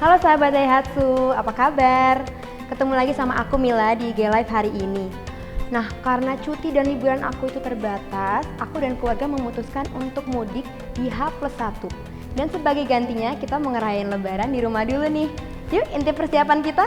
Halo sahabat Daihatsu, apa kabar? Ketemu lagi sama aku Mila di IG Live hari ini. Nah, karena cuti dan liburan aku itu terbatas, aku dan keluarga memutuskan untuk mudik di H+1. Dan sebagai gantinya, kita mau ngerayain lebaran di rumah dulu nih. Yuk, intip persiapan kita.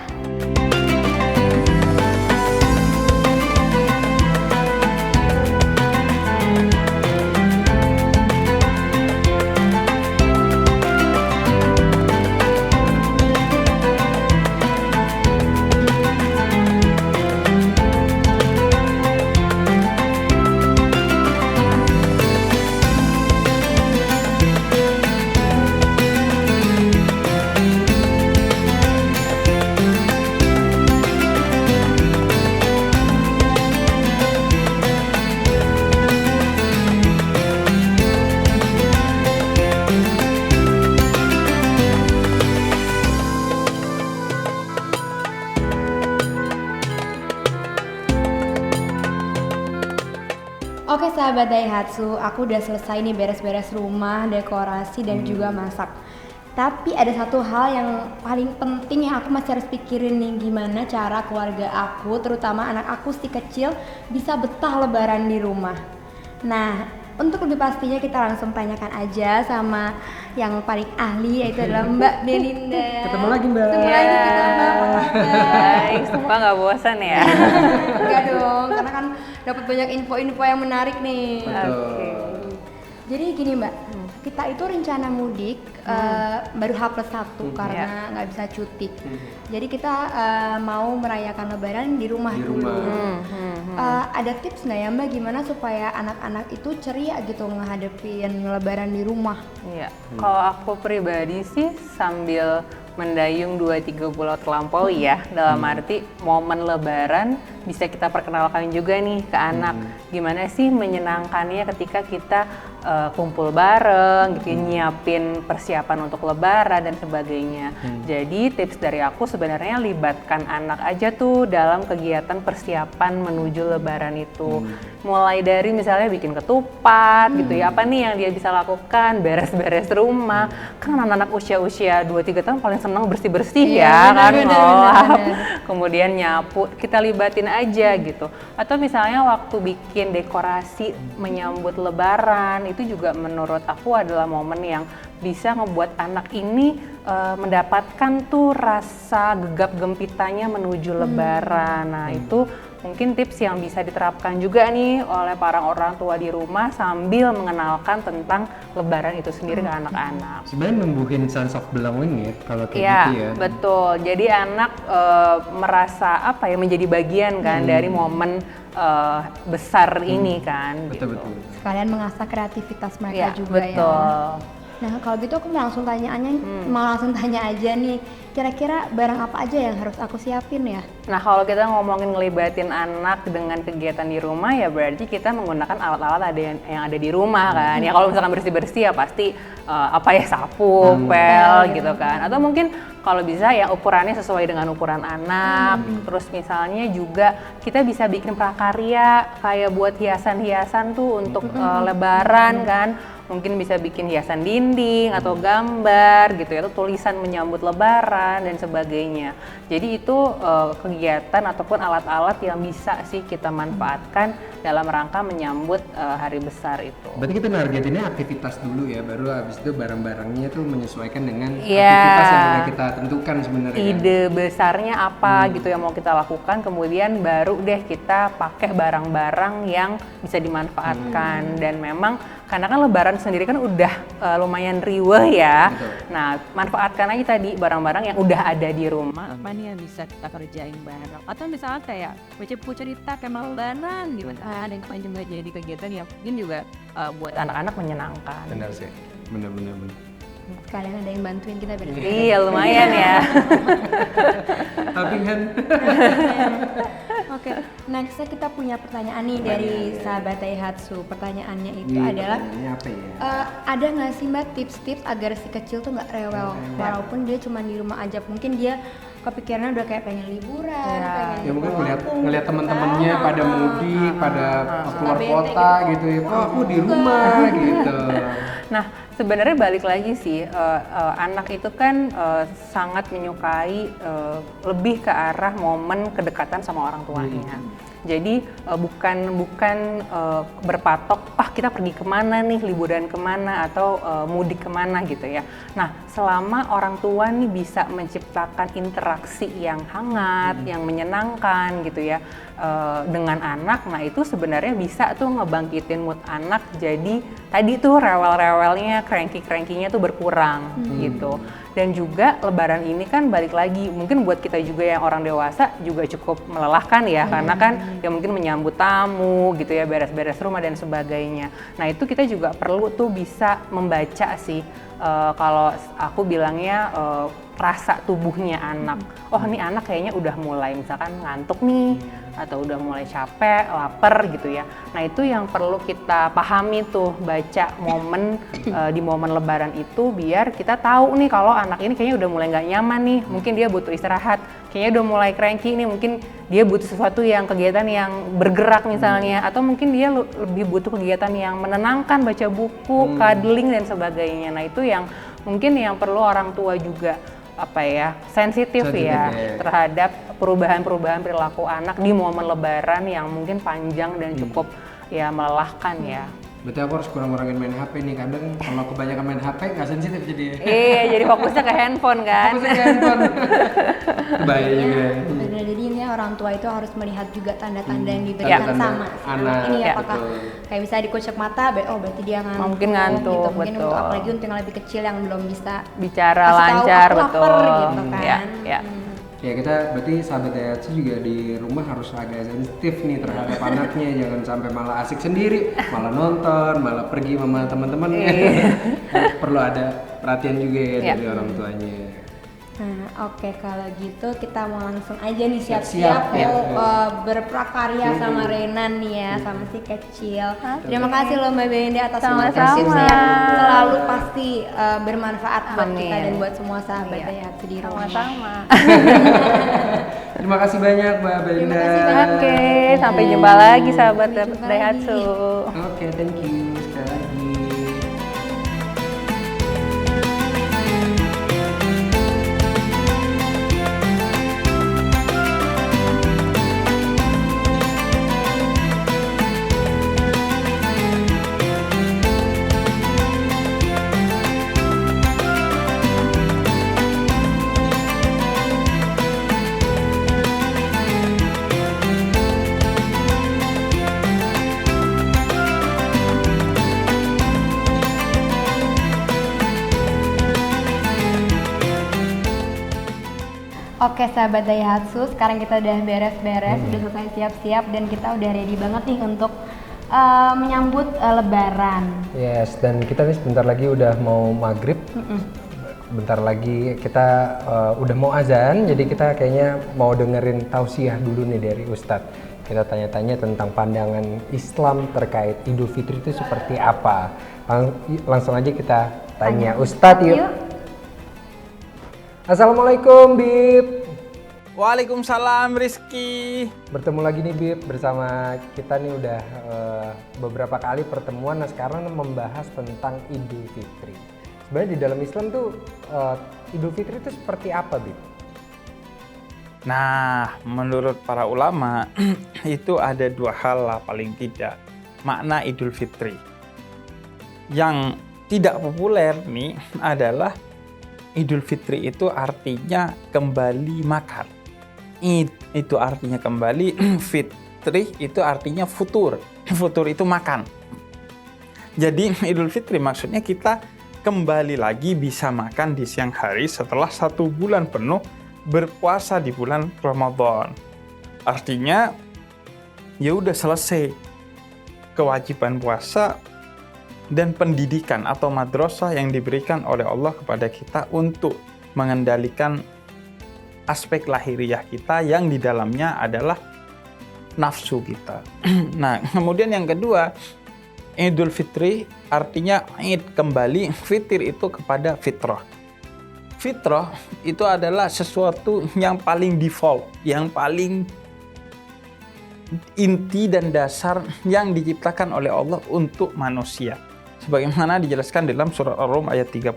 Oke sahabat Daihatsu, aku udah selesai nih beres-beres rumah, dekorasi dan juga masak. Tapi ada satu hal yang paling penting yang aku masih harus pikirin nih, gimana cara keluarga aku, terutama anak aku si kecil, bisa betah lebaran di rumah. Nah, untuk lebih pastinya kita langsung tanyakan aja sama yang paling ahli, yaitu adalah Mbak Belinda. Ketemu lagi Mbak. Ketemu lagi kita Mbak, apa kabar? Baik, sumpah nggak bosan ya? Enggak dong, karena kan dapat banyak info-info yang menarik nih. Betul. Jadi gini Mbak, kita itu rencana mudik baru H+1 karena nggak bisa cuti. Jadi kita mau merayakan lebaran di rumah dulu. Ada tips nggak ya Mbak gimana supaya anak-anak itu ceria gitu ngehadapin lebaran di rumah? Iya, kalau aku pribadi sih sambil mendayung 2-3 pulau terlampaui ya, dalam arti momen lebaran bisa kita perkenalkan juga nih ke anak. Gimana sih menyenangkannya ketika kita kumpul bareng gitu, nyiapin persiapan untuk lebaran dan sebagainya. Jadi tips dari aku sebenarnya libatkan anak aja tuh dalam kegiatan persiapan menuju lebaran itu. Mulai dari misalnya bikin ketupat gitu ya, apa nih yang dia bisa lakukan, beres-beres rumah. Kan anak-anak usia-usia 2-3 tahun paling senang bersih-bersih ya kan, ngelap, kemudian nyapu, kita libatin aja gitu. Atau misalnya waktu bikin dekorasi menyambut lebaran, itu juga menurut aku adalah momen yang bisa ngebuat anak ini mendapatkan tuh rasa gegap gempitanya menuju lebaran. Nah itu mungkin tips yang bisa diterapkan juga nih oleh para orang tua di rumah sambil mengenalkan tentang lebaran itu sendiri ke anak-anak. Sebenarnya numbuhin sense of belonging ya kalau kayak Iya, gitu ya. betul. Jadi anak merasa apa ya, menjadi bagian kan dari momen besar ini kan. Betul gitu. betul. Sekalian mengasah kreativitas mereka Iya, juga ya. betul. Nah kalau gitu aku mau langsung tanya aja nih, kira-kira barang apa aja yang harus aku siapin ya? Nah kalau kita ngomongin ngelibatin anak dengan kegiatan di rumah ya berarti kita menggunakan alat-alat yang ada di rumah kan. Ya kalau misalkan bersih-bersih ya pasti sapu, pel gitu kan. Atau mungkin kalau bisa ya ukurannya sesuai dengan ukuran anak. Terus misalnya juga kita bisa bikin prakarya kayak buat hiasan-hiasan tuh untuk lebaran kan. Mungkin bisa bikin hiasan dinding atau gambar gitu ya, atau tulisan menyambut lebaran dan sebagainya. Jadi itu kegiatan ataupun alat-alat yang bisa sih kita manfaatkan dalam rangka menyambut hari besar itu. Berarti kita nargetinnya aktivitas dulu ya, baru habis itu barang-barangnya tuh menyesuaikan dengan aktivitas yang udah kita tentukan sebenarnya. Ide besarnya apa gitu yang mau kita lakukan, kemudian baru deh kita pakai barang-barang yang bisa dimanfaatkan. Dan memang karena kan lebaran sendiri kan udah lumayan riweh ya. Betul. Nah, manfaatkan aja tadi barang-barang yang udah ada di rumah. Apa nih yang bisa kita kerjain bareng, atau misalnya kayak baca cerita kayak lebaran gitu, ada yang panjang buat jadi kegiatan ya mungkin juga buat Anak-anak menyenangkan. Benar sih, benar. Sekalian ada yang bantuin kita beres. Iya, lumayan ya. Tapi kan Oke, nextnya kita punya pertanyaan nih dari sahabat Daihatsu. Pertanyaannya itu adalah, ini apa ya? ada nggak sih Mbak tips-tips agar si kecil tuh nggak rewel, walaupun dia cuma di rumah aja, mungkin dia kepikirannya udah kayak pengen liburan, pengen Ya mungkin kampung, ngeliat gitu teman-temannya kan. pada mudik, pada keluar bete kota gitu ya. Oh, aku di rumah gitu. Nah, sebenarnya balik lagi sih, anak itu kan sangat menyukai lebih ke arah momen kedekatan sama orang tuanya. Jadi bukan berpatok, kita pergi kemana nih, liburan kemana atau mudik kemana gitu ya. Nah, selama orang tua nih bisa menciptakan interaksi yang hangat, yang menyenangkan gitu ya dengan anak, nah itu sebenarnya bisa tuh ngebangkitin mood anak. Jadi tadi tuh rewel-rewelnya, cranky-cranky-nya tuh berkurang gitu. Dan juga lebaran ini kan balik lagi, mungkin buat kita juga yang orang dewasa juga cukup melelahkan ya, karena kan ya mungkin menyambut tamu gitu ya, beres-beres rumah dan sebagainya. Nah itu kita juga perlu tuh bisa membaca sih, kalau aku bilangnya rasa tubuhnya anak. Oh ini anak kayaknya udah mulai misalkan ngantuk nih, atau udah mulai capek, lapar gitu ya. Nah itu yang perlu kita pahami tuh, baca momen di momen lebaran itu, biar kita tahu nih kalau anak ini kayaknya udah mulai nggak nyaman nih, mungkin dia butuh istirahat, kayaknya udah mulai cranky nih, mungkin dia butuh sesuatu yang kegiatan yang bergerak misalnya, atau mungkin dia lebih butuh kegiatan yang menenangkan, baca buku, cuddling dan sebagainya. Nah itu yang mungkin yang perlu orang tua juga sensitif ya terhadap perubahan-perubahan perilaku anak di momen lebaran yang mungkin panjang dan cukup ya melelahkan ya. Berarti aku harus kurang-kurangin main HP nih, kadang kalau kebanyakan main HP nggak sensitif jadi. Iya, jadi fokusnya ke handphone kan. Fokusnya ke handphone. Bahaya juga. Benar, jadi ini orang tua itu harus melihat juga tanda-tanda yang diberikan sama si anak ini, apakah kayak bisa dikucek mata, berarti dia ngantuk. Mungkin ngantuk, gitu. Mungkin betul. untuk apalagi untuk yang lebih kecil yang belum bisa bicara kasih tahu, lancar, aku betul. lapar, gitu kan. Ya. Ya kita berarti sahabat Daihatsu juga di rumah harus agak sensitif nih terhadap anaknya, jangan sampai malah asik sendiri, malah nonton, malah pergi sama teman-temannya. Perlu ada perhatian juga ya dari orang tuanya. Nah, oke, kalau gitu kita mau langsung aja nih Siap-siap, siap-siap mau berprakarya sama Renan nih ya, sama si kecil. Terima kasih loh Mbak Belinda atas semua tips yang selalu pasti bermanfaat buat kita dan buat semua sahabat Daihatsu di rumah. Sama-sama. Terima kasih banyak Mbak Belinda. Terima kasih banyak. Oke, sampai jumpa lagi sahabat Sampai jumpa Daihatsu. Oke, thank you sekali lagi. Oke sahabat Daihatsu, sekarang kita udah beres-beres, udah selesai siap-siap dan kita udah ready banget nih untuk menyambut Lebaran. Yes, dan kita nih sebentar lagi udah mau maghrib. Bentar lagi kita udah mau azan, jadi kita kayaknya mau dengerin tausiah dulu nih dari Ustadz. Kita tanya-tanya tentang pandangan Islam terkait Idul Fitri itu seperti apa. Langsung aja kita tanya Ustadz yuk. Assalamualaikum Bib. Waalaikumsalam Rizky. Bertemu lagi nih Bib, bersama kita nih udah beberapa kali pertemuan. Nah sekarang membahas tentang Idul Fitri. Sebenarnya di dalam Islam tuh Idul Fitri itu seperti apa Bib? Nah, menurut para ulama itu ada dua hal lah paling tidak makna Idul Fitri. Yang tidak populer nih adalah Idul Fitri itu artinya kembali makan. Itu artinya kembali, Fitri itu artinya futur. Futur itu makan. Jadi Idul Fitri maksudnya kita kembali lagi bisa makan di siang hari setelah 1 bulan penuh berpuasa di bulan Ramadan. Artinya ya udah selesai kewajiban puasa dan pendidikan atau madrasah yang diberikan oleh Allah kepada kita untuk mengendalikan aspek lahiriah kita yang di dalamnya adalah nafsu kita. Nah, kemudian yang kedua, Idul Fitri artinya Id kembali, fitir itu kepada fitrah. Fitrah itu adalah sesuatu yang paling default, yang paling inti dan dasar yang diciptakan oleh Allah untuk manusia. Sebagaimana dijelaskan dalam surat Ar-Rum ayat 30,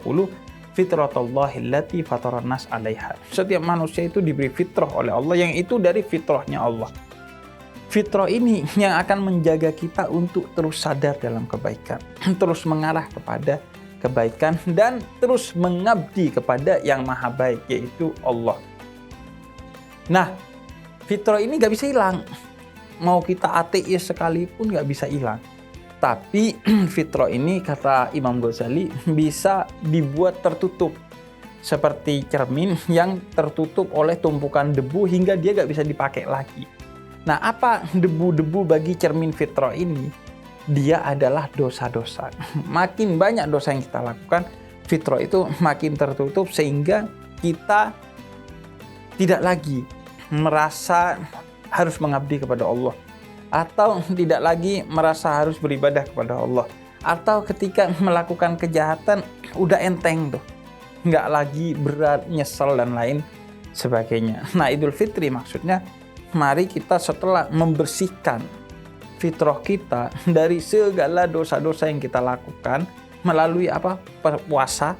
fitratallahi allati fataran nas 'alaiha. Setiap manusia itu diberi fitrah oleh Allah yang itu dari fitrahnya Allah. Fitrah ini yang akan menjaga kita untuk terus sadar dalam kebaikan, terus mengarah kepada kebaikan dan terus mengabdi kepada yang maha baik, yaitu Allah. Nah, fitrah ini gak bisa hilang. Mau kita ateis sekalipun gak bisa hilang. Tapi fitrah ini, kata Imam Ghazali, bisa dibuat tertutup. Seperti cermin yang tertutup oleh tumpukan debu hingga dia gak bisa dipakai lagi. Nah, apa debu-debu bagi cermin fitrah ini? Dia adalah dosa-dosa. Makin banyak dosa yang kita lakukan, fitrah itu makin tertutup sehingga kita tidak lagi merasa harus mengabdi kepada Allah, atau tidak lagi merasa harus beribadah kepada Allah, atau ketika melakukan kejahatan udah enteng tuh, nggak lagi berat, nyesel dan lain sebagainya. Nah, Idul Fitri maksudnya mari kita setelah membersihkan fitrah kita dari segala dosa-dosa yang kita lakukan melalui puasa,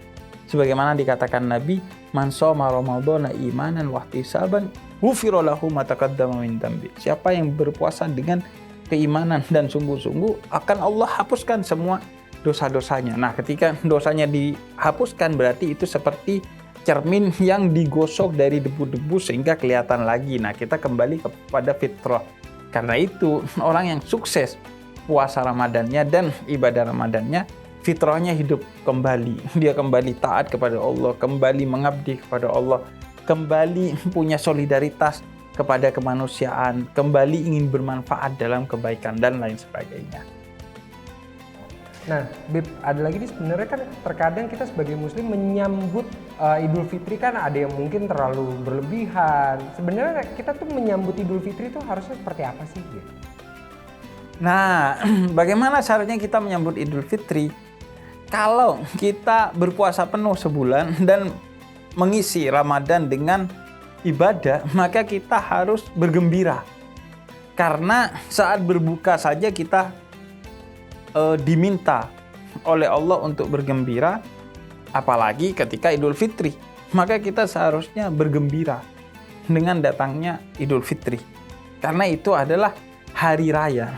sebagaimana dikatakan Nabi, man shoma ramadhana imanan wa ihtisaban ghufira lahu ma taqaddama min dhanbi. Siapa yang berpuasa dengan keimanan dan sungguh-sungguh, akan Allah hapuskan semua dosa-dosanya. Nah, ketika dosanya dihapuskan berarti itu seperti cermin yang digosok dari debu-debu sehingga kelihatan lagi. Nah, kita kembali kepada fitrah. Karena itu, orang yang sukses puasa Ramadannya dan ibadah Ramadannya, fitrahnya hidup kembali. Dia kembali taat kepada Allah, kembali mengabdi kepada Allah, kembali punya solidaritas kepada kemanusiaan, kembali ingin bermanfaat dalam kebaikan dan lain sebagainya. Nah, Bib, ada lagi nih, sebenarnya kan terkadang kita sebagai muslim menyambut Idul Fitri kan ada yang mungkin terlalu berlebihan. Sebenarnya kita tuh menyambut Idul Fitri itu harusnya seperti apa sih, Bib? Nah, bagaimana caranya kita menyambut Idul Fitri? Kalau kita berpuasa penuh sebulan dan mengisi Ramadan dengan ibadah, maka kita harus bergembira. Karena saat berbuka saja kita diminta oleh Allah untuk bergembira, apalagi ketika Idul Fitri. Maka kita seharusnya bergembira dengan datangnya Idul Fitri. Karena itu adalah hari raya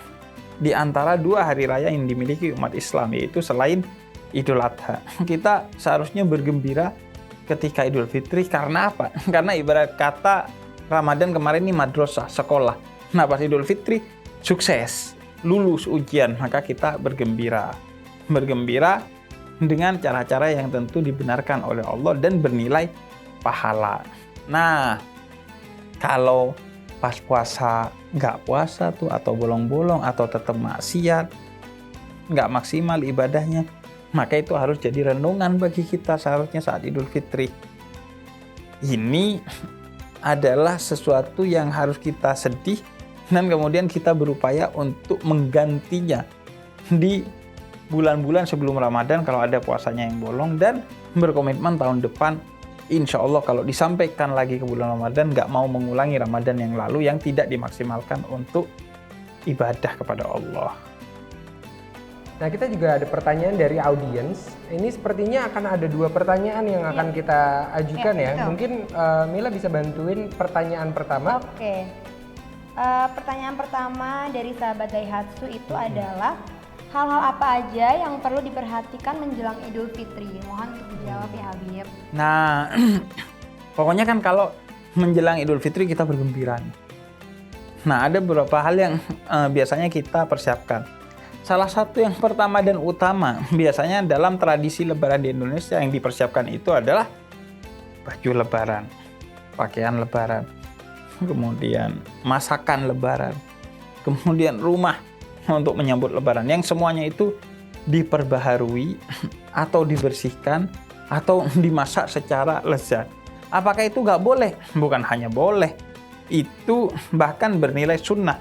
di antara dua hari raya yang dimiliki umat Islam, yaitu selain Idul Adha. Kita seharusnya bergembira ketika Idul Fitri. Karena apa? Karena ibarat kata Ramadan kemarin ini madrasah, sekolah. Nah, pas Idul Fitri sukses, lulus ujian, maka kita bergembira. Bergembira dengan cara-cara yang tentu dibenarkan oleh Allah dan bernilai pahala. Nah, kalau pas puasa nggak puasa tuh, atau bolong-bolong, atau tetap maksiat, nggak maksimal ibadahnya, maka itu harus jadi renungan bagi kita seharusnya saat Idul Fitri. Ini adalah sesuatu yang harus kita sedih dan kemudian kita berupaya untuk menggantinya di bulan-bulan sebelum Ramadan kalau ada puasanya yang bolong, dan berkomitmen tahun depan insya Allah kalau disampaikan lagi ke bulan Ramadan nggak mau mengulangi Ramadan yang lalu yang tidak dimaksimalkan untuk ibadah kepada Allah. Nah, kita juga ada pertanyaan dari audiens. Ini sepertinya akan ada dua pertanyaan yang akan kita ajukan ya. betul. Mungkin Mila bisa bantuin pertanyaan pertama. Oke. Pertanyaan pertama dari sahabat Daihatsu itu adalah hal-hal apa aja yang perlu diperhatikan menjelang Idul Fitri? Mohon untuk dijawab ya, Habib. Nah, pokoknya kan kalau menjelang Idul Fitri kita bergembira. Nah, ada beberapa hal yang biasanya kita persiapkan. Salah satu yang pertama dan utama biasanya dalam tradisi Lebaran di Indonesia yang dipersiapkan itu adalah baju Lebaran, pakaian Lebaran, kemudian masakan Lebaran, kemudian rumah untuk menyambut Lebaran, yang semuanya itu diperbaharui atau dibersihkan atau dimasak secara lezat. Apakah itu nggak boleh? Bukan hanya boleh, itu bahkan bernilai sunnah.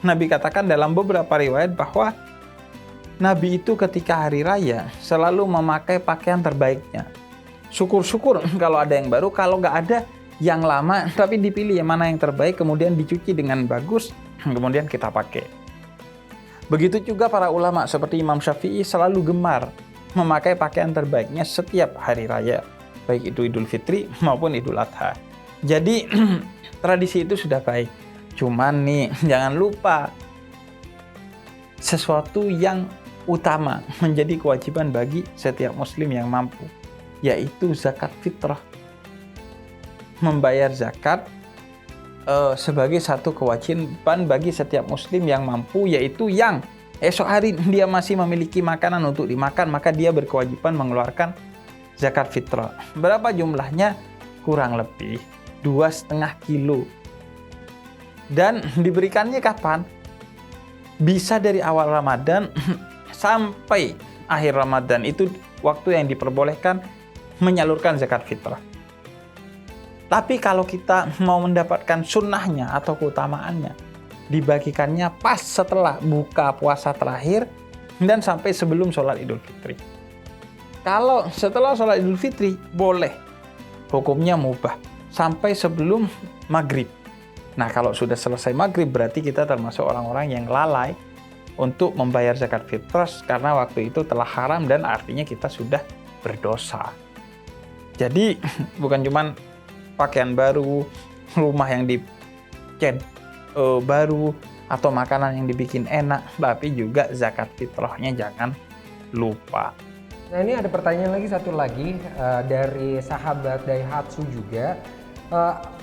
Nabi katakan dalam beberapa riwayat bahwa Nabi itu ketika hari raya selalu memakai pakaian terbaiknya. Syukur-syukur kalau ada yang baru, kalau nggak ada yang lama, tapi dipilih yang mana yang terbaik, kemudian dicuci dengan bagus, kemudian kita pakai. Begitu juga para ulama seperti Imam Syafi'i selalu gemar memakai pakaian terbaiknya setiap hari raya, baik itu Idul Fitri maupun Idul Adha. Jadi tradisi itu sudah baik. Cuman nih jangan lupa sesuatu yang utama menjadi kewajiban bagi setiap muslim yang mampu, yaitu zakat fitrah. Membayar zakat sebagai satu kewajiban bagi setiap muslim yang mampu, yaitu yang esok hari dia masih memiliki makanan untuk dimakan, maka dia berkewajiban mengeluarkan zakat fitrah. Berapa jumlahnya? Kurang lebih 2,5 kilo. Dan diberikannya kapan? Bisa dari awal Ramadan sampai akhir Ramadan, itu waktu yang diperbolehkan menyalurkan zakat fitrah. Tapi kalau kita mau mendapatkan sunnahnya atau keutamaannya, dibagikannya pas setelah buka puasa terakhir dan sampai sebelum sholat Idul Fitri. Kalau setelah sholat Idul Fitri, boleh. Hukumnya mubah. Sampai sebelum maghrib. Nah, kalau sudah selesai maghrib, berarti kita termasuk orang-orang yang lalai untuk membayar zakat fitrah karena waktu itu telah haram dan artinya kita sudah berdosa. Jadi, bukan cuman pakaian baru, rumah yang dicat baru, atau makanan yang dibikin enak, tapi juga zakat fitrahnya jangan lupa. Nah, ini ada pertanyaan lagi, satu lagi dari sahabat Daihatsu juga.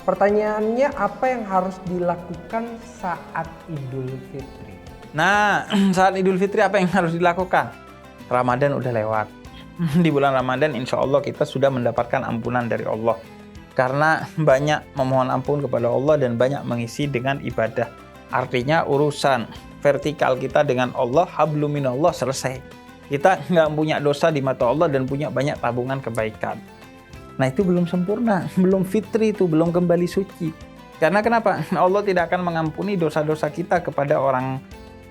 Pertanyaannya, apa yang harus dilakukan saat Idul Fitri? Nah, saat Idul Fitri apa yang harus dilakukan? Ramadan udah lewat. Di bulan Ramadan insya Allah kita sudah mendapatkan ampunan dari Allah. Karena banyak memohon ampun kepada Allah dan banyak mengisi dengan ibadah. Artinya urusan vertikal kita dengan Allah, hablum minallah, selesai. Kita nggak punya dosa di mata Allah dan punya banyak tabungan kebaikan. Nah, itu belum sempurna, belum fitri, itu belum kembali suci. Karena kenapa? Allah tidak akan mengampuni dosa-dosa kita kepada orang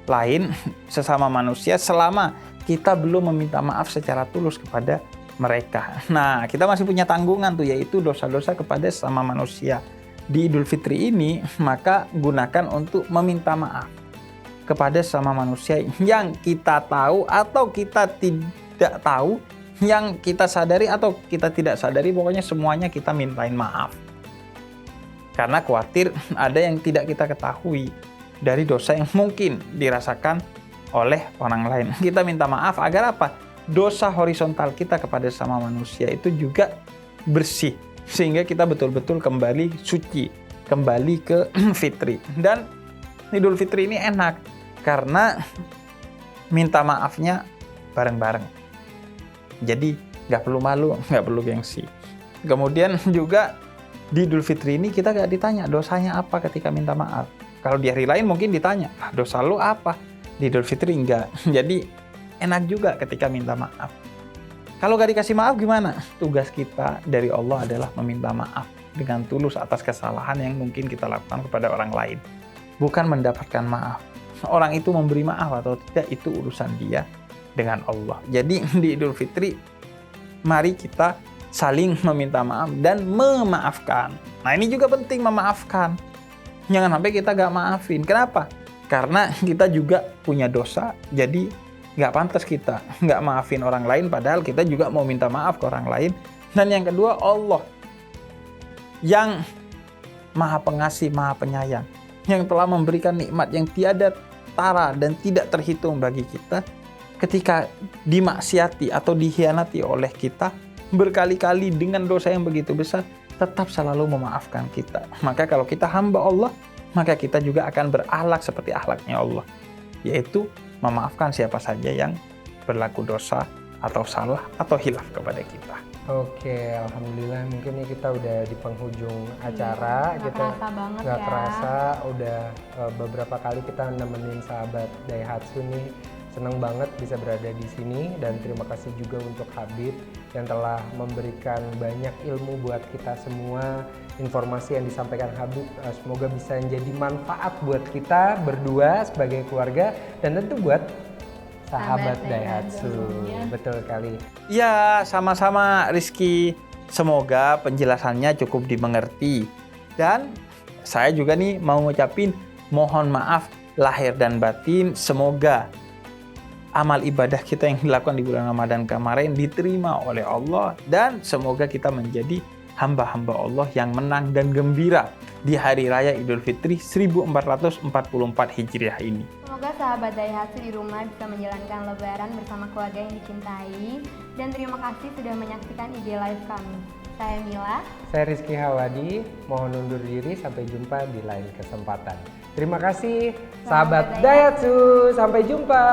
lain, sesama manusia, selama kita belum meminta maaf secara tulus kepada mereka. Nah, kita masih punya tanggungan tuh, yaitu dosa-dosa kepada sesama manusia. Di Idul Fitri ini, maka gunakan untuk meminta maaf kepada sesama manusia yang kita tahu atau kita tidak tahu, yang kita sadari atau kita tidak sadari, pokoknya semuanya kita mintain maaf. Karena khawatir ada yang tidak kita ketahui dari dosa yang mungkin dirasakan oleh orang lain. Kita minta maaf agar apa? Dosa horizontal kita kepada sama manusia itu juga bersih, sehingga kita betul-betul kembali suci, kembali ke fitri. Dan Idul Fitri ini enak karena minta maafnya bareng-bareng. Jadi nggak perlu malu, nggak perlu gengsi. Kemudian juga di Idul Fitri ini kita nggak ditanya dosanya apa ketika minta maaf. Kalau di hari lain mungkin ditanya, dosa lu apa? Di Idul Fitri enggak. Jadi enak juga ketika minta maaf. Kalau gak dikasih maaf gimana? Tugas kita dari Allah adalah meminta maaf dengan tulus atas kesalahan yang mungkin kita lakukan kepada orang lain. Bukan mendapatkan maaf. Orang itu memberi maaf atau tidak, itu urusan dia dengan Allah. Jadi di Idul Fitri, mari kita saling meminta maaf dan memaafkan. Nah, ini juga penting, memaafkan. Jangan sampai kita gak maafin. Kenapa? Karena kita juga punya dosa, jadi nggak pantas kita nggak maafin orang lain, padahal kita juga mau minta maaf ke orang lain. Dan yang kedua, Allah yang maha pengasih, maha penyayang, yang telah memberikan nikmat yang tiada tara dan tidak terhitung bagi kita, ketika dimaksiati atau dikhianati oleh kita berkali-kali dengan dosa yang begitu besar, tetap selalu memaafkan kita. Maka kalau kita hamba Allah, maka kita juga akan berakhlak seperti akhlaknya Allah, yaitu memaafkan siapa saja yang berlaku dosa atau salah atau hilaf kepada kita. Oke, alhamdulillah, mungkin ini kita udah di penghujung acara. Nggak Kita kerasa banget nggak ya. kerasa, udah beberapa kali kita nemenin sahabat Daihatsu nih. Senang banget bisa berada di sini, dan terima kasih juga untuk Habib yang telah memberikan banyak ilmu buat kita semua. Informasi yang disampaikan Habib semoga bisa menjadi manfaat buat kita berdua sebagai keluarga, dan tentu buat sahabat Daihatsu. Betul kali. Ya, sama-sama Rizky. Semoga penjelasannya cukup dimengerti. Dan saya juga nih mau ngucapin mohon maaf lahir dan batin. Semoga amal ibadah kita yang dilakukan di bulan Ramadan kemarin diterima oleh Allah, dan semoga kita menjadi hamba-hamba Allah yang menang dan gembira di Hari Raya Idul Fitri 1444 Hijriah ini. Semoga sahabat Daihatsu di rumah bisa menjalankan lebaran bersama keluarga yang dicintai. Dan terima kasih sudah menyaksikan IG Live kami. Saya Mila. Saya Rizky Hawadi, mohon undur diri, sampai jumpa di lain kesempatan. Terima kasih sahabat Daihatsu, sampai jumpa.